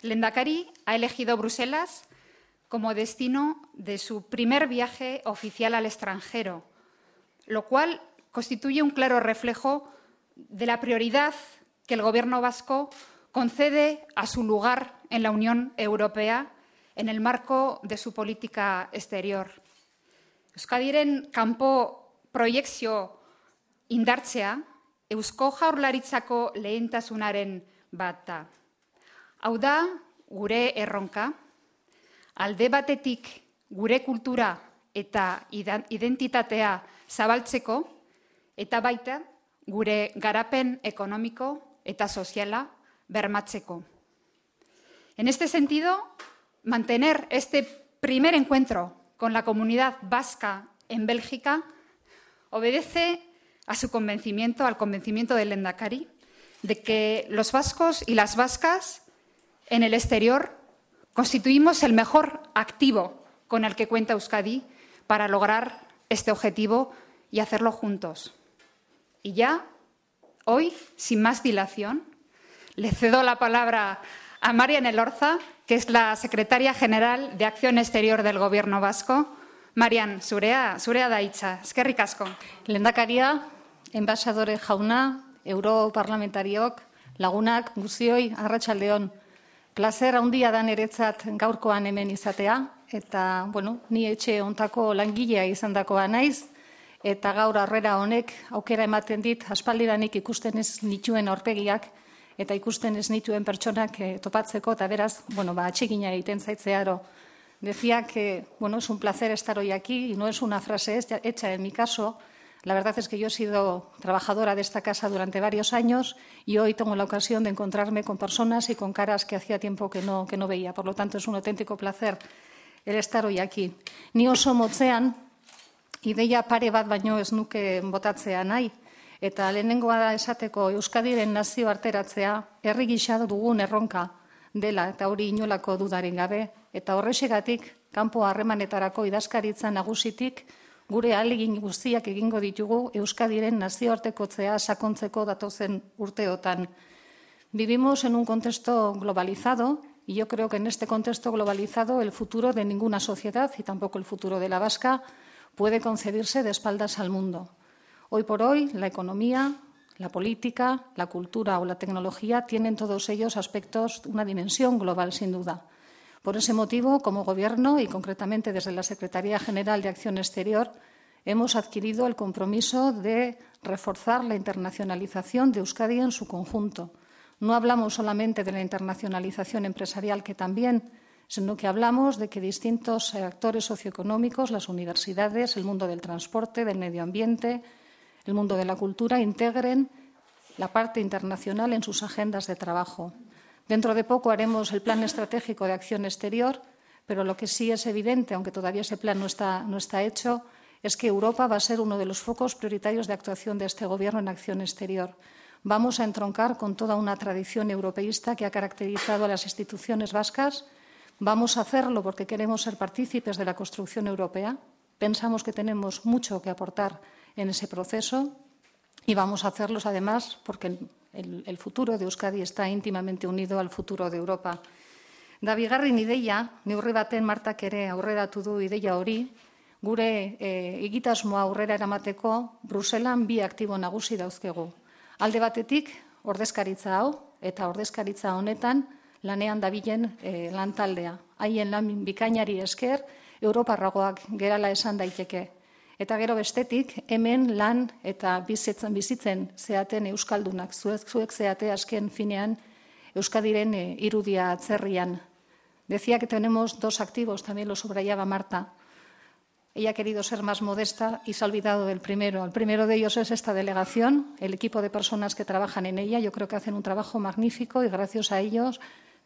El Lehendakari ha elegido Bruselas como destino de su primer viaje oficial al extranjero, lo cual constituye un claro reflejo de la prioridad que el Gobierno vasco concede a su lugar en la Unión Europea en el marco de su política exterior. Euskadiren kanpo proiekzio indartzea Eusko Jaurlaritzako lehentasunaren bat da. Hau da, gure erronka, alde batetik gure kultura eta identitatea zabaltzeko eta baita gure garapen ekonomiko eta soziala bermatzeko. En este sentido, mantener este primer encuentro con la comunidad vasca en Bélgica obedece a su convencimiento, al convencimiento del Lehendakari, de que los vascos y las vascas en el exterior constituimos el mejor activo con el que cuenta Euskadi para lograr este objetivo y hacerlo juntos. Y ya, hoy, sin más dilación, le cedo la palabra a Marian Elorza, que es la secretaria general de Acción Exterior del Gobierno vasco. Marian, zurea da hitza. Eskerrik asko. Lehendakaria, enbaxadore jauna, europarlamentariok, lagunak, guztioi, arratsaldeon. Plazer handia da niretzat gaurkoan hemen izatea, eta, ni etxe hontako langilea izandakoa naiz, eta gaur harrera honek aukera ematen dit, aspaldidanik ikusten ez nituen aurpegiak, eta ikusten ez nituen pertsonak topatzeko, eta beraz, atsegina egiten zaitzearo. Decía que, es un placer estar hoy aquí, y no es una frase hecha en mi caso. La verdad es que yo he sido trabajadora de esta casa durante varios años y hoy tengo la ocasión de encontrarme con personas y con caras que hacía tiempo que no veía. Por lo tanto, es un auténtico placer el estar hoy aquí. Ni oso motzean, ideia pare bat baino ez nuke botatzea nahi, eta lehenengoa da esateko Euskadiren nazioarteratzea herri gisa dugun erronka dela, eta hori inolako dudarik gabe, eta horrexegatik kanpo harremanetarako idazkaritza nagusitik gure ahalegin guztiak egingo ditugu Euskadiren nazioartekotzea sakontzeko datozen urteotan. Vivimos en un contexto globalizado y yo creo que en este contexto globalizado el futuro de ninguna sociedad y tampoco el futuro de la vasca puede concebirse de espaldas al mundo. Hoy por hoy, la economía, la política, la cultura o la tecnología tienen todos ellos aspectos, una dimensión global sin duda. Por ese motivo, como Gobierno y concretamente desde la Secretaría General de Acción Exterior, hemos adquirido el compromiso de reforzar la internacionalización de Euskadi en su conjunto. No hablamos solamente de la internacionalización empresarial, que también, sino que hablamos de que distintos actores socioeconómicos, las universidades, el mundo del transporte, del medio ambiente, el mundo de la cultura, integren la parte internacional en sus agendas de trabajo. Dentro de poco haremos el Plan Estratégico de Acción Exterior, pero lo que sí es evidente, aunque todavía ese plan no está hecho, es que Europa va a ser uno de los focos prioritarios de actuación de este Gobierno en acción exterior. Vamos a entroncar con toda una tradición europeísta que ha caracterizado a las instituciones vascas. Vamos a hacerlo porque queremos ser partícipes de la construcción europea. Pensamos que tenemos mucho que aportar en ese proceso y vamos a hacerlos además porque el futuro de Euskadi está íntimamente unido al futuro de Europa. Da bigarren ideia, neurri baten Martak ere aurreratu du ideia hori, gure egitasmoa aurrera eramateko Bruselan bi aktibo nagusi dauzkegu. Alde batetik, ordezkaritza hau, eta ordezkaritza honetan lanean dabilen lantaldea. Haien lan bikainari esker, Europarragoak gerala esan daiteke. Eta gero bestetik, hemen lan eta bizitzen zeaten euskaldunak, zuek zeate azken finean Euskadiren irudia atzerrian. Decía que tenemos dos activos, también lo subrayaba Marta. Ella ha querido ser más modesta y se ha olvidado del primero. El primero de ellos es esta delegación, el equipo de personas que trabajan en ella. Yo creo que hacen un trabajo magnífico y gracias a ellos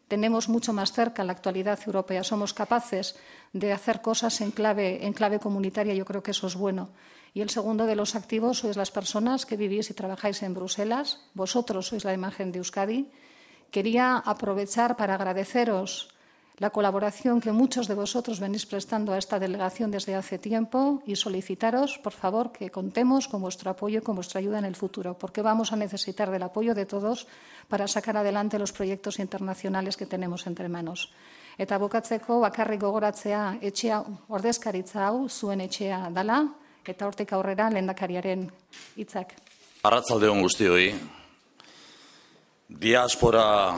tenemos mucho más cerca la actualidad europea. Somos capaces de hacer cosas en clave comunitaria. Yo creo que eso es bueno. Y el segundo de los activos sois las personas que vivís y trabajáis en Bruselas. Vosotros sois la imagen de Euskadi. Quería aprovechar para agradeceros la colaboración que muchos de vosotros venís prestando a esta delegación desde hace tiempo y solicitaros, por favor, que contemos con vuestro apoyo y con vuestra ayuda en el futuro, porque vamos a necesitar del apoyo de todos para sacar adelante los proyectos internacionales que tenemos entre manos. Eta bukatzeko, bakarrik gogoratzea etxea ordezkaritza hau zuen etxea dala, eta hortik aurrera lehendakariaren hitzak. Arratsalde on guztioi. Diaspora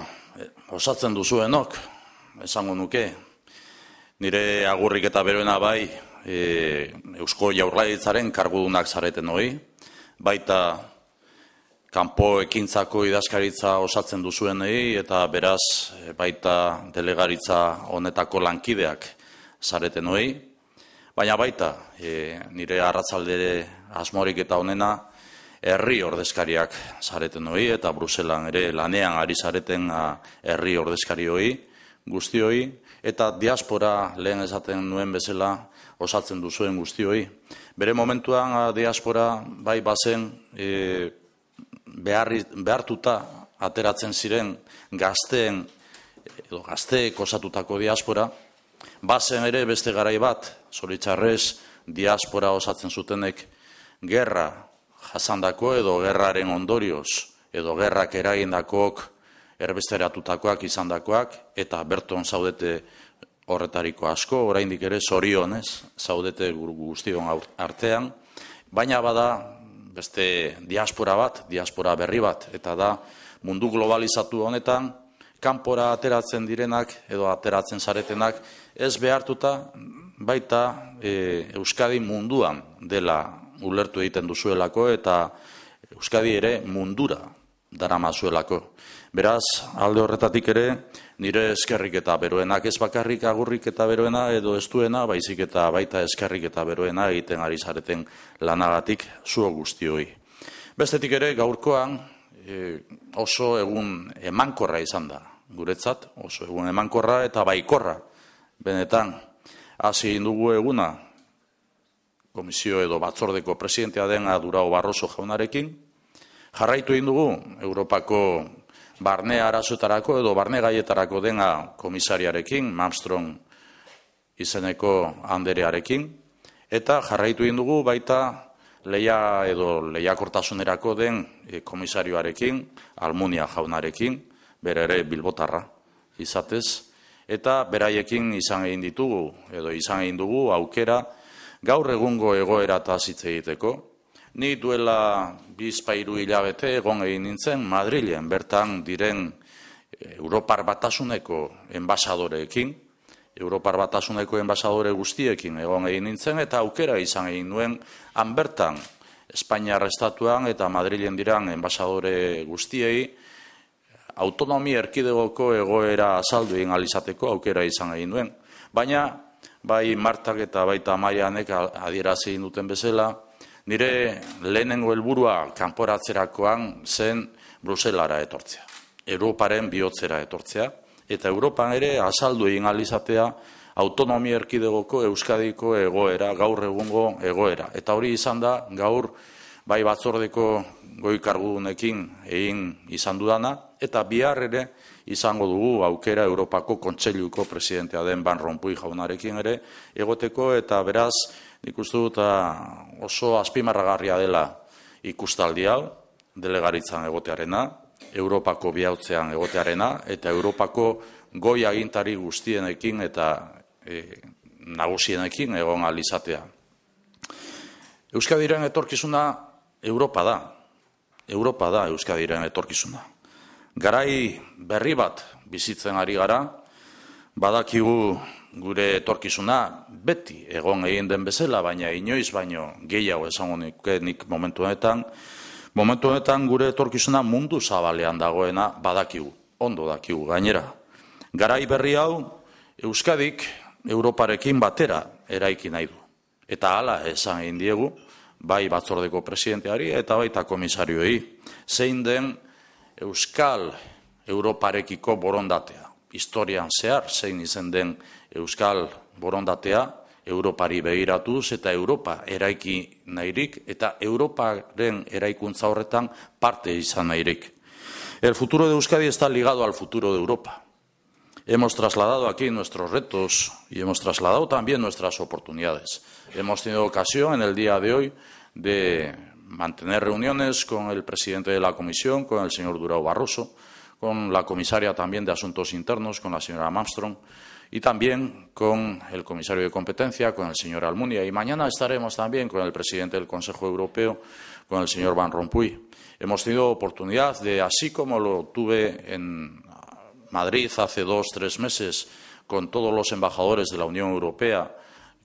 osatzen duzuenok, esango nuke, nire agurrik eta beroena bai Eusko Jaurlaritzaren kargudunak zareten hoi, baita kanpo ekintzako idazkaritza osatzen duzuenei eta beraz baita delegaritza honetako lankideak zareten hoi, baina baita nire arratsaldere asmorik eta honena herri ordezkariak zareten hoi eta Bruselan ere lanean ari zareten herri ordezkari hoi, guztioi, eta diaspora lehen esaten nuen bezala osatzen duzuen guztioi. Bere momentuan diaspora bai bazen behartuta ateratzen ziren gazteen edo gazteek osatutako diaspora, bazen ere beste garai bat, zoritxarrez diaspora osatzen zutenek gerra jasandako edo gerraren ondorioz edo gerrak eragindakoak erbesteratutakoak izandakoak eta berton zaudete horretariko asko, oraindik ere zorionez zaudete guztion artean, baina bada beste diaspora bat, diaspora berri bat, eta da mundu globalizatu honetan kanpora ateratzen direnak edo ateratzen zaretenak ez behartuta baita Euskadi munduan dela ulertu egiten duzuelako eta Euskadi ere mundura daramazuelako. Beraz, alde horretatik ere, nire eskerrik eta beroenak ez bakarrik agurrik eta beroena edo ez duena, baizik eta baita eskerrik eta beroena egiten ari zareten lanagatik zuo guztioi. Bestetik ere, gaurkoan oso egun emankorra izan da, guretzat, oso egun emankorra eta baikorra. Benetan, hasi dugu eguna, komisio edo batzordeko presidentea dena Durao Barroso jaunarekin, jarraitu egin dugu Europako barne arazoetarako edo barne gaietarako dena komisariarekin, Malmström izeneko anderearekin, eta jarraitu egin dugu baita leia edo lehiakortasunerako den komisarioarekin, Almunia jaunarekin, bere ere bilbotarra izatez, eta beraiekin izan egin ditugu edo izan egin dugu aukera gaur egungo egoera eta hitz egiteko. Ni duela 2-3 hilabete egon egin nintzen Madrilen bertan diren Europar Batasuneko enbasadoreekin, Europar Batasuneko enbasadore guztiekin egon egin nintzen eta aukera izan egin nuen han bertan Espainiar Estatuan eta Madrilen diran enbasadore guztiei autonomia erkidegoko egoera azaldu egin alizateko aukera izan egin nuen. Baina bai Martak eta baita Maianek adierazi egin duten bezala, nire lehenengo helburua kanporatzerakoan zen Bruselara etortzea, Europaren bihotzera etortzea, eta Europan ere azaldu egin alizatea autonomia erkidegoko Euskadiko egoera, gaur egungo egoera. Eta hori izan da gaur bai batzordeko goi-kargudunekin egin izan dudana, eta bihar ere izango dugu aukera Europako Kontseiluko presidentea den Van Rompuy jaunarekin ere egoteko, eta beraz nik uste dut oso azpimarragarria dela ikustaldi hau, delegaritzan egotearena, Europako bihautzean egotearena, eta Europako goi agintari guztienekin eta nagusienekin egon alizatea. Euskadiren etorkizuna Europa da Euskadiren etorkizuna. Garai berri bat bizitzen ari gara, badakigu gure etorkizuna beti egon egin den bezala, baina inoiz baino gehiago esango nik momentu honetan gure etorkizuna mundu zabalean dagoena badakigu, ondo dakigu gainera. Garai berri hau Euskadik Europarekin batera eraiki nahi du. Eta hala esan egin diegu, bai batzordeko presidenteari eta baita komisarioei, zein den Euskal Europarekiko borondatea. Historian zehar zein izen den Euskal borondatea, Europari begiratuz eta Europa eraiki nahirik eta Europaren eraikuntza horretan parte izan nahirik. El futuro de Euskadi está ligado al futuro de Europa. Hemos trasladado aquí nuestros retos y hemos trasladado también nuestras oportunidades. Hemos tenido ocasión en el día de hoy de mantener reuniones con el presidente de la Comisión, con el señor Durão Barroso, con la comisaria también de Asuntos Internos, con la señora Malmström, y también con el comisario de Competencia, con el señor Almunia. Y mañana estaremos también con el presidente del Consejo Europeo, con el señor Van Rompuy. Hemos tenido oportunidad de, así como lo tuve en Madrid hace 2 o 3 meses, con todos los embajadores de la Unión Europea,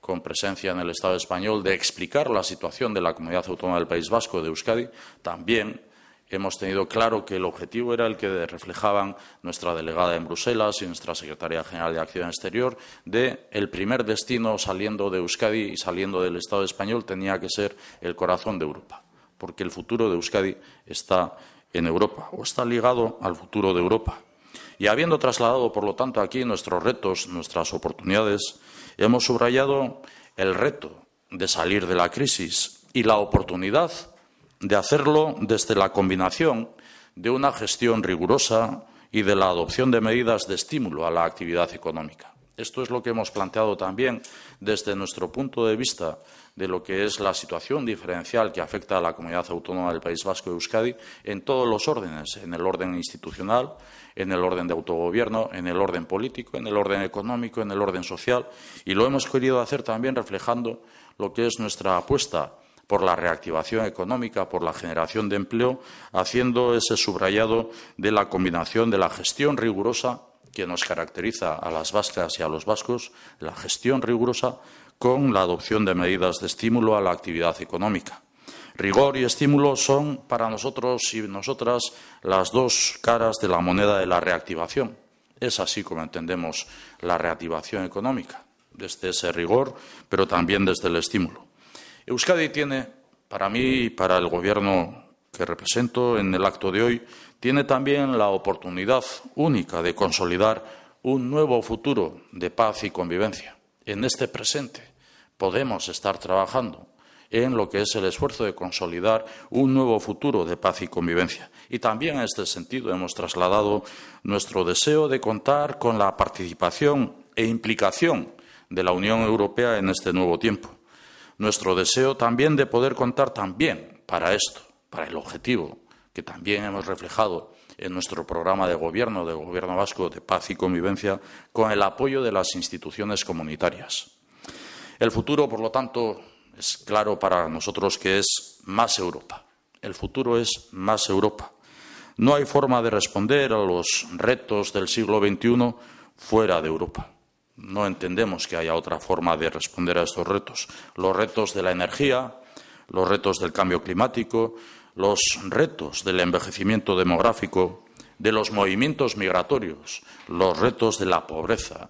con presencia en el Estado español, de explicar la situación de la Comunidad Autónoma del País Vasco, de Euskadi, también hemos tenido claro que el objetivo era el que reflejaban nuestra delegada en Bruselas y nuestra secretaria general de Acción Exterior, de el primer destino saliendo de Euskadi y saliendo del Estado español tenía que ser el corazón de Europa, porque el futuro de Euskadi está en Europa o está ligado al futuro de Europa. Y habiendo trasladado, por lo tanto, aquí nuestros retos, nuestras oportunidades, hemos subrayado el reto de salir de la crisis y la oportunidad de hacerlo desde la combinación de una gestión rigurosa y de la adopción de medidas de estímulo a la actividad económica. Esto es lo que hemos planteado también desde nuestro punto de vista de lo que es la situación diferencial que afecta a la Comunidad Autónoma del País Vasco de Euskadi en todos los órdenes, en el orden institucional, en el orden de autogobierno, en el orden político, en el orden económico, en el orden social, y lo hemos querido hacer también reflejando lo que es nuestra apuesta por la reactivación económica, por la generación de empleo, haciendo ese subrayado de la combinación de la gestión rigurosa que nos caracteriza a las vascas y a los vascos, la gestión rigurosa con la adopción de medidas de estímulo a la actividad económica. Rigor y estímulo son para nosotros y nosotras las dos caras de la moneda de la reactivación. Es así como entendemos la reactivación económica, desde ese rigor, pero también desde el estímulo. Euskadi tiene, para mí y para el Gobierno que represento en el acto de hoy, tiene también la oportunidad única de consolidar un nuevo futuro de paz y convivencia. En este presente podemos estar trabajando en lo que es el esfuerzo de consolidar un nuevo futuro de paz y convivencia. Y también en este sentido hemos trasladado nuestro deseo de contar con la participación e implicación de la Unión Europea en este nuevo tiempo. Nuestro deseo también de poder contar también para esto, para el objetivo que también hemos reflejado en nuestro programa de gobierno, del Gobierno vasco de paz y convivencia, con el apoyo de las instituciones comunitarias. El futuro, por lo tanto, es claro para nosotros que es más Europa. El futuro es más Europa. No hay forma de responder a los retos del siglo XXI fuera de Europa. No entendemos que haya otra forma de responder a estos retos. Los retos de la energía, los retos del cambio climático, los retos del envejecimiento demográfico, de los movimientos migratorios, los retos de la pobreza,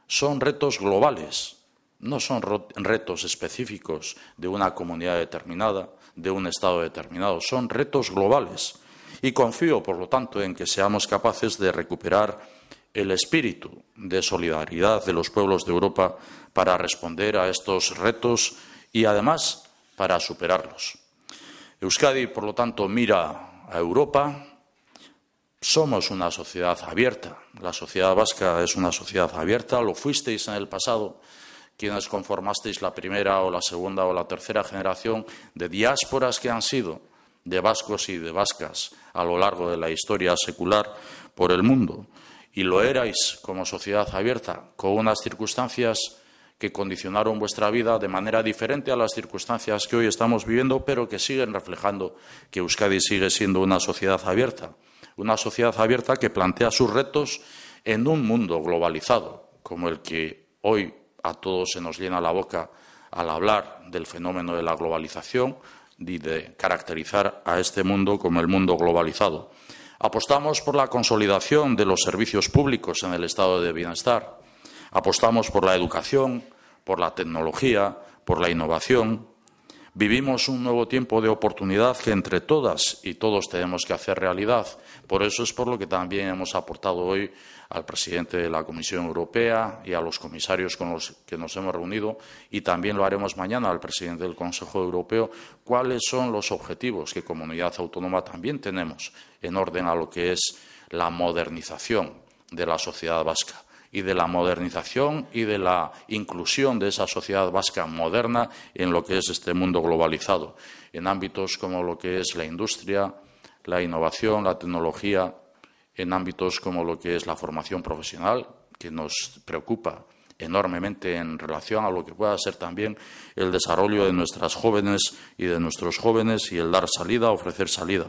son retos globales. No son retos específicos de una comunidad determinada, de un Estado determinado, son retos globales. Y confío, por lo tanto, en que seamos capaces de recuperar el espíritu de solidaridad de los pueblos de Europa para responder a estos retos y, además, para superarlos. Euskadi, por lo tanto, mira a Europa. Somos una sociedad abierta. La sociedad vasca es una sociedad abierta. Lo fuisteis en el pasado quienes conformasteis la primera o la segunda o la tercera generación de diásporas que han sido de vascos y de vascas a lo largo de la historia secular por el mundo. Y lo erais como sociedad abierta, con unas circunstancias que condicionaron vuestra vida de manera diferente a las circunstancias que hoy estamos viviendo, pero que siguen reflejando que Euskadi sigue siendo una sociedad abierta que plantea sus retos en un mundo globalizado, como el que hoy a todos se nos llena la boca al hablar del fenómeno de la globalización y de caracterizar a este mundo como el mundo globalizado. Apostamos por la consolidación de los servicios públicos en el estado de bienestar. Apostamos por la educación, por la tecnología, por la innovación. Vivimos un nuevo tiempo de oportunidad que entre todas y todos tenemos que hacer realidad. Por eso es por lo que también hemos aportado hoy al presidente de la Comisión Europea y a los comisarios con los que nos hemos reunido, y también lo haremos mañana al presidente del Consejo Europeo, cuáles son los objetivos que comunidad autónoma también tenemos en orden a lo que es la modernización de la sociedad vasca y de la modernización y de la inclusión de esa sociedad vasca moderna en lo que es este mundo globalizado, en ámbitos como lo que es la industria, la innovación, la tecnología, en ámbitos como lo que es la formación profesional, que nos preocupa enormemente en relación a lo que pueda ser también el desarrollo de nuestras jóvenes y de nuestros jóvenes y el dar salida, ofrecer salida.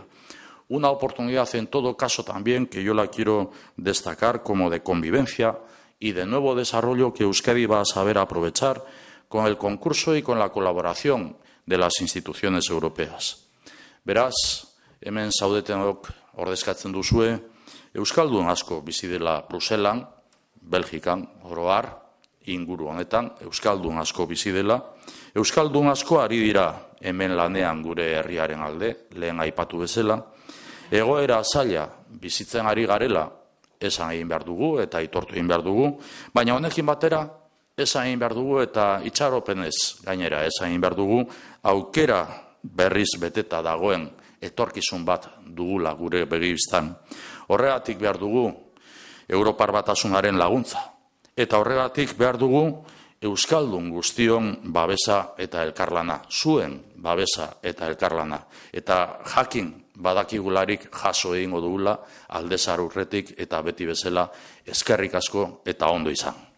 Una oportunidad en todo caso también que yo la quiero destacar como de convivencia y de nuevo desarrollo que Euskadi va a saber aprovechar con el concurso y con la colaboración de las instituciones europeas. Beraz, hemen zaudetenok ordezkatzen duzue, euskaldun asko bizi dela Bruselan, Belgikan, oro har, inguru honetan, euskaldun asko bizi dela, euskaldun asko ari dira hemen lanean gure herriaren alde, lehen aipatu bezala, egoera zaila bizitzen ari garela, esan egin behar dugu eta aitortu egin behar dugu, baina honekin batera, esan egin behar dugu eta itxaropenez gainera esan egin behar dugu, aukera berriz beteta dagoen etorkizun bat dugula gure begibistan. Horregatik behar dugu Europar Batasunaren laguntza. Eta horregatik behar dugu euskaldun guztion babesa eta elkarlana, zuen babesa eta elkarlana. Eta jakin badakigularik jaso egingo dugula aldezar urretik eta beti bezala eskerrik asko eta ondo izan.